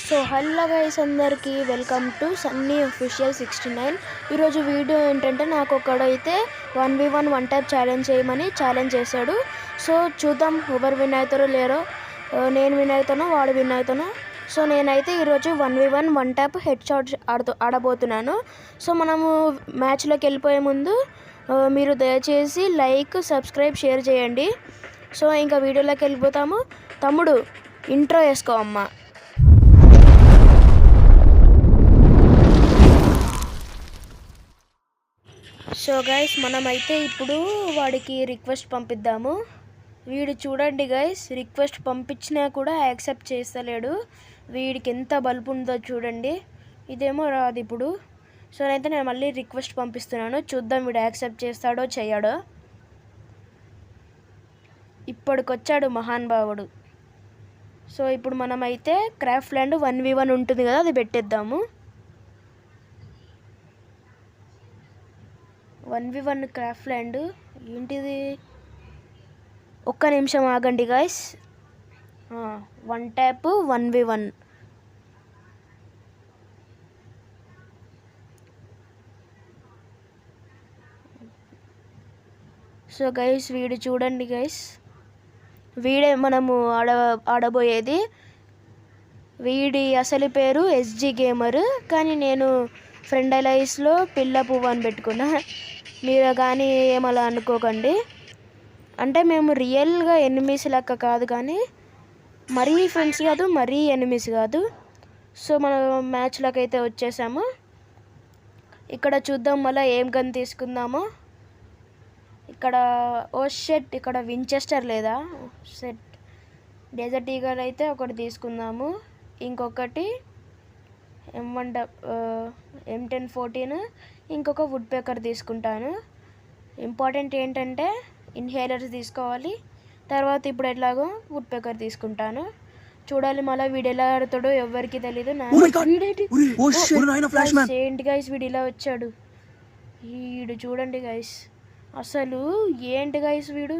So hello guys, అందరికీ welcome to Sunny official 69. ఈరోజు video ఏంటంటే, నాకు ఒకడైతే 1v1 వన్ టైప్ ఛాలెంజ్ చేయమని ఛాలెంజ్ చేశాడు. సో చూద్దాం ఎవరు విన్ అవుతారో లేరో. నేను విన్ అవుతానో వాడు విన్ అవుతానో. సో నేనైతే ఈరోజు 1v1 one type head shot ఆడబోతున్నాను. సో మనము మ్యాచ్లోకి వెళ్ళిపోయే ముందు మీరు దయచేసి లైక్, సబ్స్క్రైబ్, షేర్ చేయండి. సో ఇంకా వీడియోలోకి వెళ్ళిపోతాము. తమ్ముడు ఇంట్రో వేసుకో అమ్మ. సో గైస్, మనమైతే ఇప్పుడు వాడికి రిక్వెస్ట్ పంపిద్దాము. వీడు చూడండి గైస్, రిక్వెస్ట్ పంపించినా కూడా యాక్సెప్ట్ చేస్తలేడు. వీడికి ఎంత బల్బు ఉందో చూడండి. ఇదేమో రాదు ఇప్పుడు. సో అయితే నేను మళ్ళీ రిక్వెస్ట్ పంపిస్తున్నాను. చూద్దాం వీడు యాక్సెప్ట్ చేస్తాడో చేయడో. ఇప్పటికొచ్చాడు మహాన్ భావుడు. సో ఇప్పుడు మనమైతే క్రాఫ్ట్ ల్యాండ్ 1v1 ఉంటుంది కదా, అది పెట్టేద్దాము. 1v1 క్రాఫ్ట్ ల్యాండ్ ఏంటిది? ఒక్క నిమిషం ఆగండి guys. One tap 1v1. So guys, వీడు చూడండి గైస్, వీడే మనము ఆడబోయేది. వీడి అసలు పేరు ఎస్జీ గేమర్, కానీ నేను ఫ్రెండ్ అలైస్లో పిల్ల పువ్వు అని పెట్టుకున్నా. మీరు కానీ ఏమలా అనుకోకండి. అంటే మేము రియల్గా ఎనిమీస్ లెక్క కాదు, కానీ మరీ ఫ్రెండ్స్ కాదు, మరీ ఎనిమీస్ కాదు. సో మనం మ్యాచ్లోకి అయితే వచ్చేసాము. ఇక్కడ చూద్దాం మళ్ళీ ఏం గన్ తీసుకుందామో. ఇక్కడ షెట్, ఇక్కడ వించెస్టర్ లేదా? సెట్ డెజర్ట్ ఈగల్ అయితే ఒకటి తీసుకుందాము. ఇంకొకటి M1014, ఇంకొక వుడ్ పేకర్ తీసుకుంటాను. ఇంపార్టెంట్ ఏంటంటే ఇన్హేలర్స్ తీసుకోవాలి. తర్వాత ఇప్పుడు ఎట్లాగో వుడ్ పేకర్ తీసుకుంటాను. చూడాలి మళ్ళీ వీడు ఎలా ఆడుతాడో ఎవరికి తెలీదు. ఏంటి గైస్, వీడు ఇలా వచ్చాడు. వీడు చూడండి గైస్, అసలు ఏంటి గైస్ వీడు.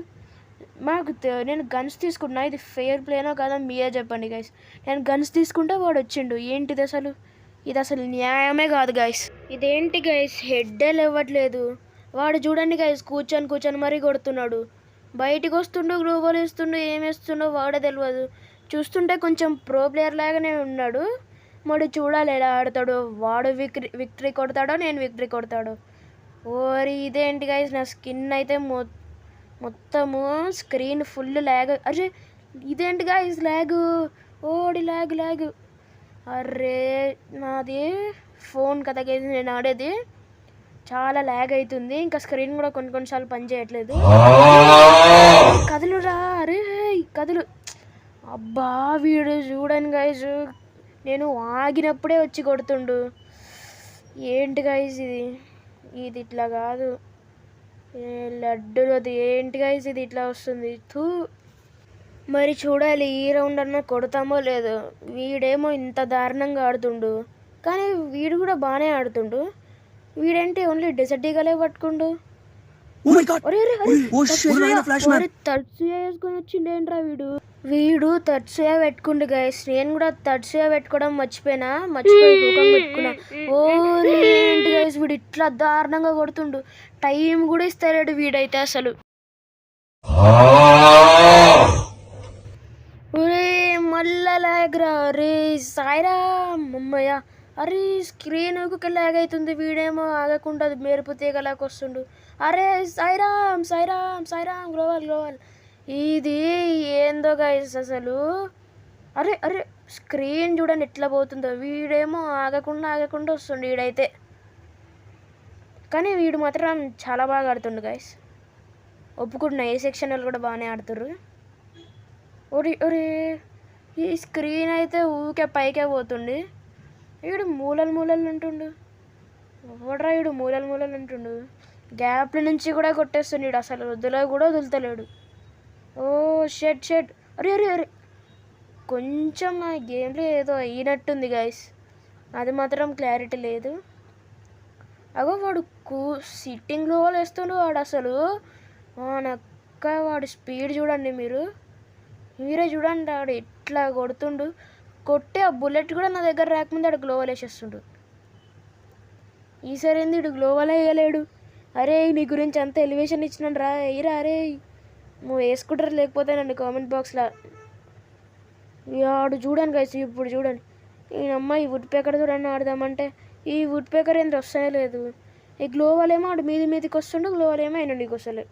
నేను గన్స్ తీసుకున్నా. ఇది ఫెయిర్ ప్లేనో కాదో మీరే చెప్పండి గైస్. నేను గన్స్ తీసుకుంటే వాడు వచ్చిండు. ఏంటిది అసలు? ఇది అసలు న్యాయమే కాదు గైస్. ఇదేంటి గైస్, హెడ్డే లేవట్లేదు. వాడు చూడండి గైస్, కూర్చొని మరీ కొడుతున్నాడు. బయటికి వస్తుండో గ్లోబల్ వేస్తుండో ఏమేస్తుండో వాడే తెలియదు. చూస్తుంటే కొంచెం ప్రో ప్లేయర్ లాగానే ఉన్నాడు. మరి చూడాలి ఎలా ఆడతాడో. వాడు విక్టరీ కొడతాడో నేను విక్టరీ కొడతాడో. ఓరి ఇదేంటి గైస్, నా స్కిన్ అయితే మొత్తము స్క్రీన్ ఫుల్ ల్యాగ్. అరే ఇదేంటి గైస్ ల్యాగ్, ఓడి ల్యాగ్. అరే నాది ఫోన్ కదా గైస్, నేను ఆడేది చాలా ల్యాగ్ అవుతుంది. ఇంకా స్క్రీన్ కూడా కొన్నిసార్లు పని చేయట్లేదు. కదులురా, అరే కదులు. అబ్బా వీడు చూడండి గైస్, నేను ఆగినప్పుడే వచ్చి కొడుతుండు. ఏంటి గైస్ ఇది ఇట్లా కాదు. లడ్డుది ఏంటి గైస్, ఇది ఇట్లా వస్తుంది. మరి చూడాలి ఈ రౌండ్ అన్నా కొడతామో లేదో. వీడేమో ఇంత దారుణంగా ఆడుతుండు, కానీ వీడు కూడా బాగానే ఆడుతుండు. వీడేంటి ఓన్లీ డెజర్ట్ ఈగలే పట్టుకుండు. తడ్సుయా వేసుకొని వచ్చిండేంట్రా వీడు తడ్సుయా పెట్టుకుండు గైస్. నేను కూడా తడ్సుయా పెట్టుకోవడం మర్చిపోయి రూపం పెట్టుకున్నా. ఏంటి గైస్ వీడు ఇట్లా దారుణంగా కొడుతుండు. టైం కూడా ఇస్తలేడు వీడైతే అసలు. మళ్ళా లాగ్ రా. రే సాయిరా అమ్మయ్య. అరే స్క్రీన్ లాగ్ అవుతుంది. వీడేమో ఆగకుండా మెరుపు తీగలాగా వస్తుండు. అరే సాయిరామ్ గ్లోవల్. ఇది ఏందో గైస్ అసలు. అరే స్క్రీన్ చూడండి ఎట్లా పోతుందో. వీడేమో ఆగకుండా వస్తుండు వీడైతే. కానీ వీడు మాత్రం చాలా బాగా ఆడుతుండు గైస్. ఒప్పుకుంటున్నా, ఏ సెక్షన్ వాళ్ళు కూడా బాగానే ఆడుతుర్రు. ఒరే ఈ స్క్రీన్ అయితే ఊకే పైకే పోతుండి. వీడు మూలలు ఉంటుండు. ఎవడ్రా వీడు మూలలు ఉంటుండు. గ్యాప్ల నుంచి కూడా కొట్టేస్తుండు. అసలు వద్దులో కూడా వదులుతలేడు. షెట్. అరే కొంచెం నా గేమ్లో ఏదో అయినట్టుంది గైస్. అది మాత్రం క్లారిటీ లేదు. అగో వాడు సిట్టింగ్లో వేస్తుండు వాడు అసలు. వాడి స్పీడ్ చూడండి, మీరే చూడండి. వాడు ఎట్లా కొడుతుండు. కొట్టి ఆ బుల్లెట్ కూడా నా దగ్గర రాకముందు ఆడు గ్లోవల్ వేసేస్తుండు. ఈసారి ఏంది ఇడు గ్లోవల్ వేయలేడు. అరే నీ గురించి అంత ఎలివేషన్ ఇచ్చినాను రా, ఎయిరా అరే. నువ్వు వేసుకుంటారు లేకపోతే నన్ను కామెంట్ బాక్స్లో. ఆడు చూడండి గైస్, ఇప్పుడు చూడండి ఈ అమ్మాయి వుడ్ పేకర్ చూడండి ఆడదామంటే ఈ వుడ్ పేకర్ ఏంటి వస్తానే లేదు. ఈ గ్లోవల్ ఏమో ఆడు మీదికి వస్తుండు, గ్లోవల్ ఏమో ఆయన నీకు వస్తలేదు.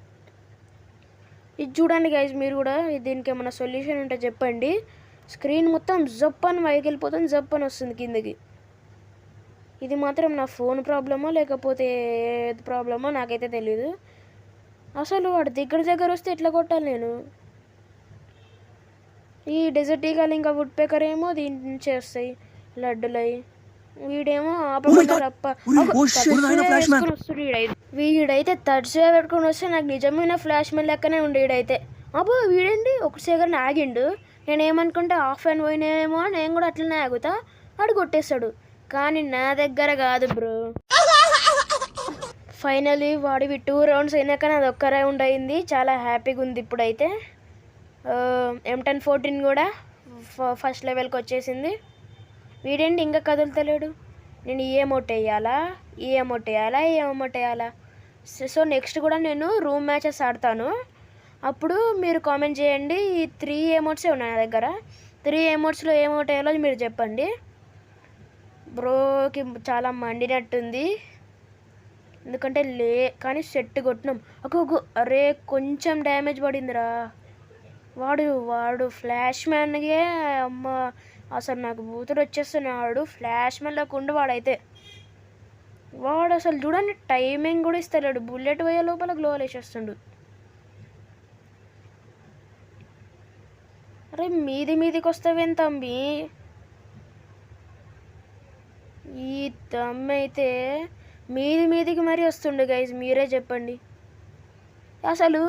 ఇది చూడండి గైస్ మీరు కూడా. దీనికి ఏమైనా సొల్యూషన్ ఉంటే చెప్పండి. స్క్రీన్ మొత్తం జప్ అని పైకి వెళ్ళిపోతుంది, జప్ అని వస్తుంది కిందకి. ఇది మాత్రం నా ఫోన్ ప్రాబ్లమో లేకపోతే ఏది ప్రాబ్లమో నాకైతే తెలీదు. అసలు వాడు దగ్గర వస్తే ఎట్లా కొట్టాలి నేను? ఈ డెజర్ట్ ఈగలు ఇంకా వుడ్ పేకర్ ఏమో దీని నుంచి వస్తాయి లడ్డులై. వీడేమో వీడైతే తడిసే పెట్టుకుని వస్తే నాకు నిజమైన ఫ్లాష్ మెన్ లెక్కనే ఉండే. వీడైతే అబ్బో వీడండి ఒక సెకండ్ ఆగిండు. నేనేమనుకుంటే ఆఫ్ అండ్ పోయినేమో నేను కూడా అట్లనే ఆగుతా, ఆడు కొట్టేస్తాడు. కానీ నా దగ్గర కాదు బ్రో. ఫైనలీ వాడివి 2 రౌండ్స్ అయినాక నాది ఒక్క రౌండ్ అయింది. చాలా హ్యాపీగా ఉంది ఇప్పుడైతే. M1014 కూడా ఫస్ట్ లెవెల్కి వచ్చేసింది. వీడేంటి ఇంకా కదులుతలేడు. నేను ఈ ఎమోట్ వేయాలా, ఈ ఎమోట్ వేయాలా, ఈ ఎమోట్ వేయాలా? సో నెక్స్ట్ కూడా నేను రూమ్ మ్యాచెస్ ఆడతాను. అప్పుడు మీరు కామెంట్ చేయండి. ఈ 3 ఎమోట్సే ఉన్నాయి నా దగ్గర. 3 ఎమోట్స్లో ఎమోట్ వేయాలో మీరు చెప్పండి. బ్రోకి చాలా మండినట్టుంది ఎందుకంటే కానీ సెట్ కొట్టినాం. అరే కొంచెం డ్యామేజ్ పడిందిరా. వాడు ఫ్లాష్ మ్యాన్గే అమ్మ అసలు నాకు బూతుడు వచ్చేస్తున్నాడు. ఫ్లాష్ మ్యాన్లోకి ఉండి వాడు అసలు చూడండి టైమింగ్ కూడా ఇస్తలేడు. బుల్లెట్ పోయే లోపల గ్లోవల్ వేసేస్తుండు. అరే మీదికి వస్తావేం తమ్మి? ఈ తమ్మి అయితే మీదికి మరీ వస్తుండే గైజ్, మీరే చెప్పండి. అసలు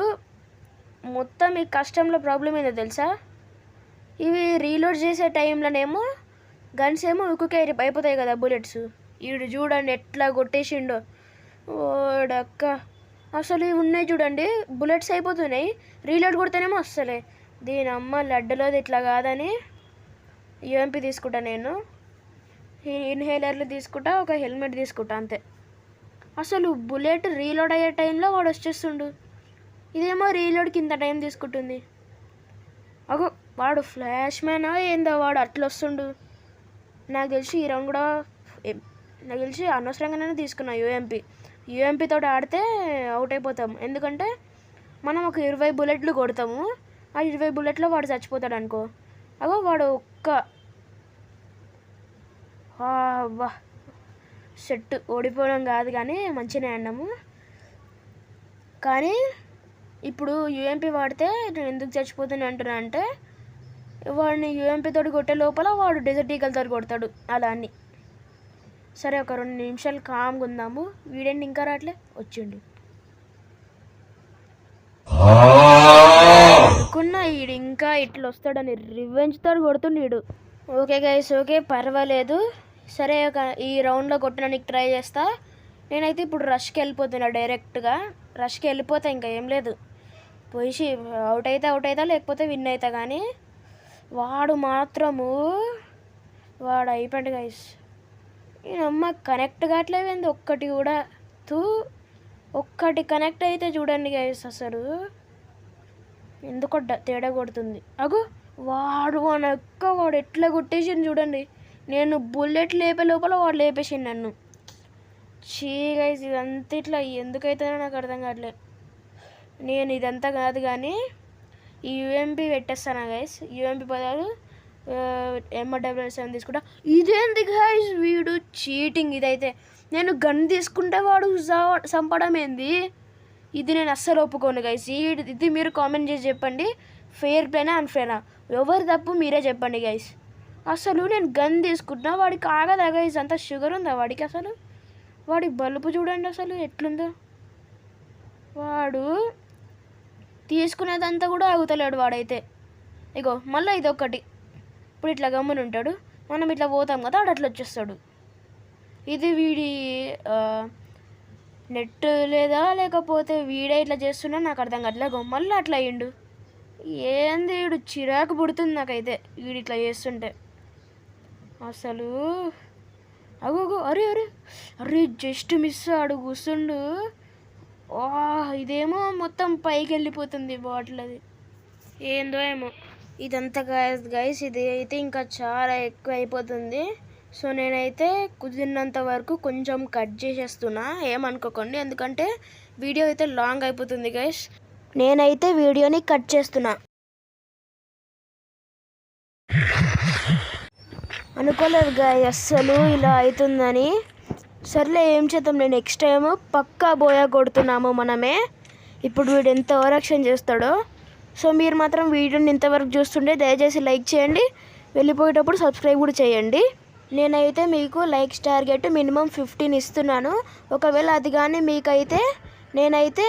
మొత్తం ఈ కష్టంలో ప్రాబ్లం ఏందో తెలుసా? ఇవి రీలోడ్ చేసే టైంలోనేమో గన్స్ ఏమో ఉక్కుకే అయిపోతాయి కదా బుల్లెట్స్. వీడు చూడండి ఎట్లా కొట్టేసిండో ఓడక్క. అసలు ఇవి ఉన్నాయి చూడండి బుల్లెట్స్ అయిపోతున్నాయి, రీలోడ్ కొడితేనేమో వస్తలే. దీని అమ్మ లడ్డులోది ఇట్లా కాదని UMP తీసుకుంటా. నేను ఇన్హేలర్లు తీసుకుంటా, ఒక హెల్మెట్ తీసుకుంటా అంతే. అసలు బుల్లెట్ రీలోడ్ అయ్యే టైంలో వాడు వచ్చేస్తుండు. ఇదేమో రీలోడ్ కింద టైం తీసుకుంటుంది. వాడు ఫ్లాష్ మ్యానా ఏందో వాడు అట్లా వస్తుండు. నాకు తెలిసి ఈ రౌండ్ కూడా నాకు తెలిసి అనవసరంగానే తీసుకున్నా UMP తోటి ఆడితే అవుట్ అయిపోతాం. ఎందుకంటే మనం ఒక 20 బుల్లెట్లు కొడతాము, ఆ 20 బుల్లెట్లో వాడు చచ్చిపోతాడు అనుకో. వాడు వా సెట్ ఓడిపోవడం కాదు కానీ మంచిగానే ఆడినాము. కానీ ఇప్పుడు UMP వాడితే నేను ఎందుకు చచ్చిపోతాను అంటున్నా అంటే వాడిని UMP తోటి కొట్టే లోపల వాడు డెజర్ట్ ఈగల్ తోటి కొడతాడు అలా అని. సరే ఒక 2 నిమిషాలు కామ్గా ఉందాము. వీడేంటి ఇంకా రాట్లే, వచ్చిండు. అనుకున్నా వీడు ఇంకా ఇట్లా వస్తాడని రివెంజ్ తోటి కొడుతుండీడు. ఓకే గైస్, ఓకే పర్వాలేదు. సరే ఈ రౌండ్లో కొట్టడానికి ట్రై చేస్తా. నేనైతే ఇప్పుడు రష్కి వెళ్ళిపోతున్నా, డైరెక్ట్గా రష్కి వెళ్ళిపోతా. ఇంకా ఏం లేదు, పోయి అవుట్ అవుతా లేకపోతే విన్ అవుతా. కానీ వాడు మాత్రము వాడు అయిపోయాడు గైస్. నేనమ్మ కనెక్ట్ కావట్లేదండి ఒక్కటి కూడా. ఒక్కటి కనెక్ట్ అయితే చూడండి గైస్ అసలు ఎందుకో తేడా కొడుతుంది. వాడు ఎట్లా కొట్టేసిండు చూడండి. నేను బుల్లెట్ లేపే లోపల వాడు లేపేసిండు నన్ను. చీ గైస్ ఇదంతా ఇట్లా ఎందుకైతేనో నాకు అర్థం కావట్లేదు. నేను ఇదంతా కాదు కానీ ఈ UMP పెట్టేస్తాను గైస్. UMP బదులు M7 తీసుకుంటా. ఇదేంటి గైస్ వీడు చీటింగ్. ఇదైతే నేను గన్ తీసుకుంటే వాడు చంపడం ఏంది? ఇది నేను అస్సలు ఒప్పుకోను గైస్. ఇది మీరు కామెంట్ చేసి చెప్పండి, ఫెయిర్ ప్లేనా అన్ఫేరా? ఎవరు తప్పు మీరే చెప్పండి గైస్. అసలు నేను గన్ తీసుకుంటున్నా, వాడికి ఆగదా గైస్? అంత షుగర్ ఉందా వాడికి? అసలు వాడి బలుపు చూడండి అసలు ఎట్లుందో. వాడు తీసుకునేదంతా కూడా ఆగుతలేడు వాడైతే. మళ్ళీ ఇదొక్కటి. ఇప్పుడు ఇట్లా గమ్మున ఉంటాడు, మనం ఇట్లా పోతాం కదా వాడు అట్లా వచ్చేస్తాడు. ఇది వీడి నెట్ లేదా లేకపోతే వీడే ఇట్లా చేస్తున్నా నాకు అర్థం కావట్లేదు. మళ్ళీ అట్లా అయ్యిండు. ఏంది వీడు చిరాకు పుడుతుంది నాకైతే వీడు ఇట్లా చేస్తుంటే. అసలు అగో అరే అరే అరే జస్ట్ మిస్ ఆడు కూర్చుండు. ఇదేమో మొత్తం పైకి వెళ్ళిపోతుంది బాటిల్. అది ఏందో ఏమో ఇదంతా గైస్ ఇది అయితే ఇంకా చాలా ఎక్కువ అయిపోతుంది. సో నేనైతే కుదిరినంత వరకు కొంచెం కట్ చేసేస్తున్నా, ఏమనుకోకండి, ఎందుకంటే వీడియో అయితే లాంగ్ అయిపోతుంది గైస్. నేనైతే వీడియోని కట్ చేస్తున్నా. అనుకోలేదు గాయస్ అస్సలు ఇలా అవుతుందని. సర్లే ఏం చేద్దాం, నేను నెక్స్ట్ టైం పక్కా బోయా కొడుతున్నాము మనమే. ఇప్పుడు వీడు ఎంత ఓవరాక్షన్ చేస్తాడో. సో మీరు మాత్రం వీడియోని ఇంతవరకు చూస్తుంటే దయచేసి లైక్ చేయండి, వెళ్ళిపోయేటప్పుడు సబ్స్క్రైబ్ కూడా చేయండి. నేనైతే మీకు లైక్స్ టార్గెట్ మినిమం 15 ఇస్తున్నాను. ఒకవేళ అది కానీ మీకైతే నేనైతే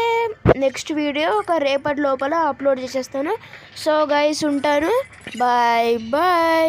నెక్స్ట్ వీడియో ఒక రేపటి లోపల అప్లోడ్ చేసేస్తాను. సో గైస్ ఉంటాను, బాయ్ బాయ్.